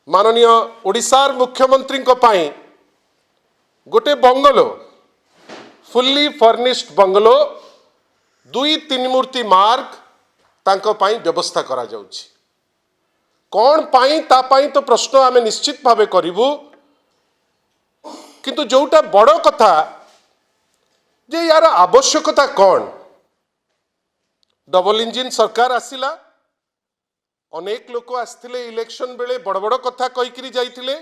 माननीय ओडिशार मुख्यमंत्री गोटे बंगलो फुल्ली फर्निश्ड बंगलो 2-3 मूर्ति मार्ग तांको पाई व्यवस्था करा जाउछि। कौन पाई ता पाई तो प्रश्न आमे निश्चित भावे करिवु, किंतु जोटा बड़ कथा जे यार आवश्यकता कौन। डबल इंजिन सरकार आसिला, अनेक लोक आसथिले इलेक्शन बेले बड़ बड़ कथा कहिकरी जाइथिले।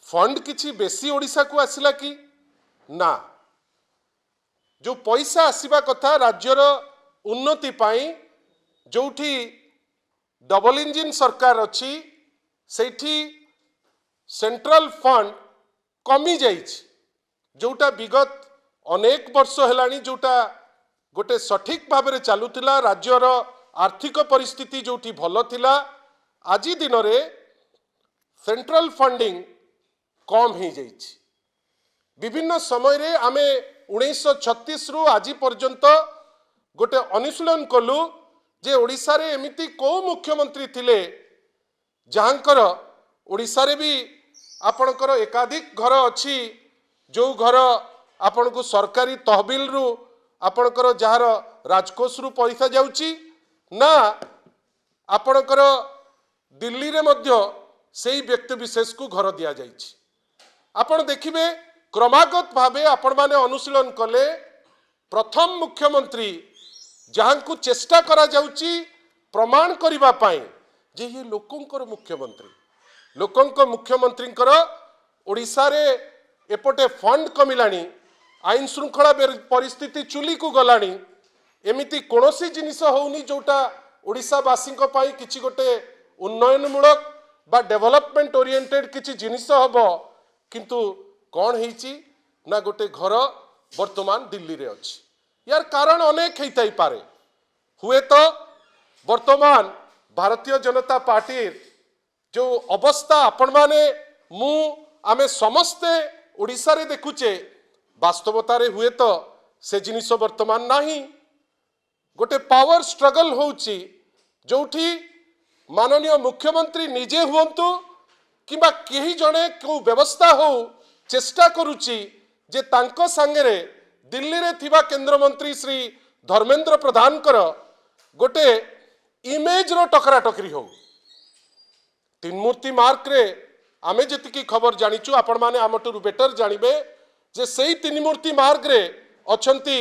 फंड किछि बेसी ओडिशा को आसिला कि ना? जो पैसा आसीबा कथा राज्यर उन्नति पाई, जोठी डबल इंजिन सरकार अच्छी सेठी सेंट्रल फंड कमी जाइछि, जोटा विगत अनेक वर्ष हेलानी जोटा गोटे सठिक भाव में चलुला। राज्यर आर्थिक परिस्थिति जोठी भल थिला, आज दिन रे सेंट्रल फंडिंग कम हो जाइछि। विभिन्न समय रे आमे 1936 रु आज पर्यंत गोटे अनुशीलन कलु जे ओडिशा रे एमिति को मुख्यमंत्री थिले जहाँकर ओडिशा रे भी आपणकर एकाधिक घर अच्छी, जो घर आपण को सरकारी तहबिल रु आपणकर जार राजकोष रु पैसा जाउची ना आपणकर दिल्ली रे मध्य सेही व्यक्ति विशेष को घर दिया जाइछि। आपण देखिबे क्रमागत भावे आपण माने अनुशीलन कले प्रथम मुख्यमंत्री जहाँ को चेष्टा करा जाउची प्रमाण करिबा पाई जे ये लोकंकर मुख्यमंत्री, लोकंक मुख्यमंत्रींकर ओडिशा रे एपटे फंड कमिलानी, आईन श्रृंखला परिस्थिति चुली को गलानी, एमिति कोनोसी जिनिस होउनी जोटा ओडिशावासी पाई किछि गोटे उन्नयनमूलक बा डेवलपमेंट ओरिएंटेड किछि जिनिस हबो, किंतु कौन होइछि ना गोटे घर वर्तमान दिल्ली रे अछि। यार कारण अनेक हेइताई पारे, हुए तो वर्तमान भारतीय जनता पार्टी जो अवस्था आपण माने मु आमे समस्ते ओडिशा रे देखुचे, वास्तवता रे हुए तो से जिनिस वर्तमान नाही। गोटे पावर स्ट्रगल होउची जोठी माननीय मुख्यमंत्री निजे हुंतु किबा केही जणे को व्यवस्था हो चेष्टा करुची जे तांको संगे दिल्ली रे थिबा केंद्र मंत्री श्री धर्मेंद्र प्रधान कर गोटे इमेज रो टकरा टकरी हो। 3 मूर्ति मार्क रे आमे जतिकी खबर जानिचु, आपण माने आमटू बेटर जानिबे जे सेही 3 मूर्ति मार्ग रे अछंती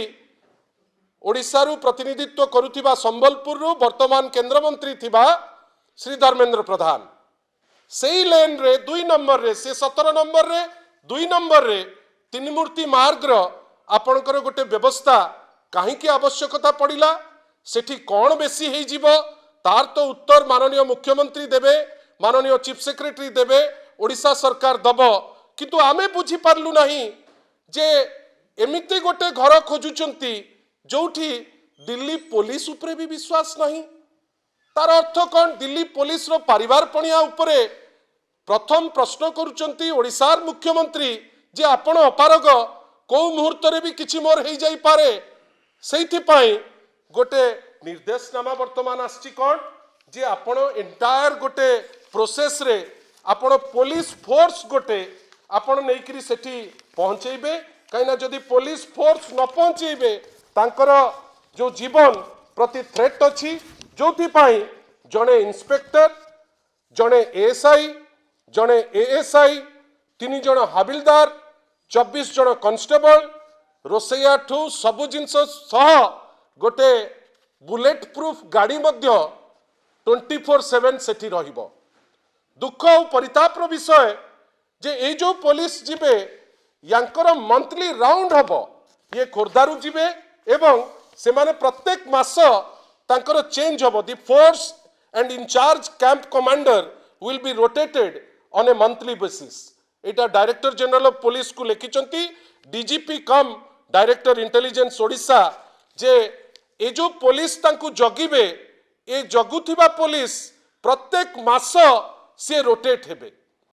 ओडिशा रु प्रतिनिधित्व करुथिबा संबलपुर रु वर्तमान केंद्र मंत्री थिबा श्री धर्मेंद्र प्रधान। सेही लेन रे 2 नंबर रे से 17 नंबर रे 2 नंबर रे 3 मूर्ति मार्ग रो आपणकर गोटे व्यवस्था काहींकी आवश्यकता पड़िला, सेठी कौन बेसी हेई जीवो तार तो उत्तर माननीय मुख्यमंत्री देबे, माननीय चीफ सेक्रेटरी देबे, ओडिशा सरकार दबो। किंतु आमे बुझी पारलु नहीं जे एमिति गोटे घर खोजुचंती जोठी दिल्ली पुलिस उपरे भी विश्वास नहीं। तार अर्थ कौन? दिल्ली पुलिस रो परिवार पणिया उपरे प्रथम प्रश्न करुचंती ओडिशार मुख्यमंत्री जे आपण अपारग को मुहूर्त रे भी किछि मोर हेई जाई पारे। सेइथि पाई गोटे निर्देशनामा वर्तमान आछि कौन जे आपण एंटायर गोटे प्रोसेस रे आपण पुलिस फोर्स गोटे आपण नेइकरी सेठी पहुंचेबे। कहिना जदि पुलिस फोर्स न पहुंचेबे तांकर जो जीवन प्रति थ्रेट अछि, जोथि पाई जणे इंस्पेक्टर, जणे एएसआई, जणे एएसआई, 3 जण हाबिलदार, 24 जण कॉन्स्टेबल, रोसैया ठू सबु जिनस सह गोटे बुलेट प्रूफ गाड़ी मध्य 24/7 सेठी रहिबो। दुख और परितापर विषय जे ए जो पुलिस जिबे यांकर मंथली राउंड हबो, ये खोर्धारू जिबे एवं से माने प्रत्येक मास तांकर चेंज हबो। The force and incharge camp commander will be rotated on a monthly basis. एटा डायरेक्टर जनरल ऑफ पुलिस को लिखिचंती, DGP cum director intelligence Odisha, जे ए जो पुलिस तांकु जगिबे ए जगुथिबा पुलिस प्रत्येक मास से रोटेट हेबे।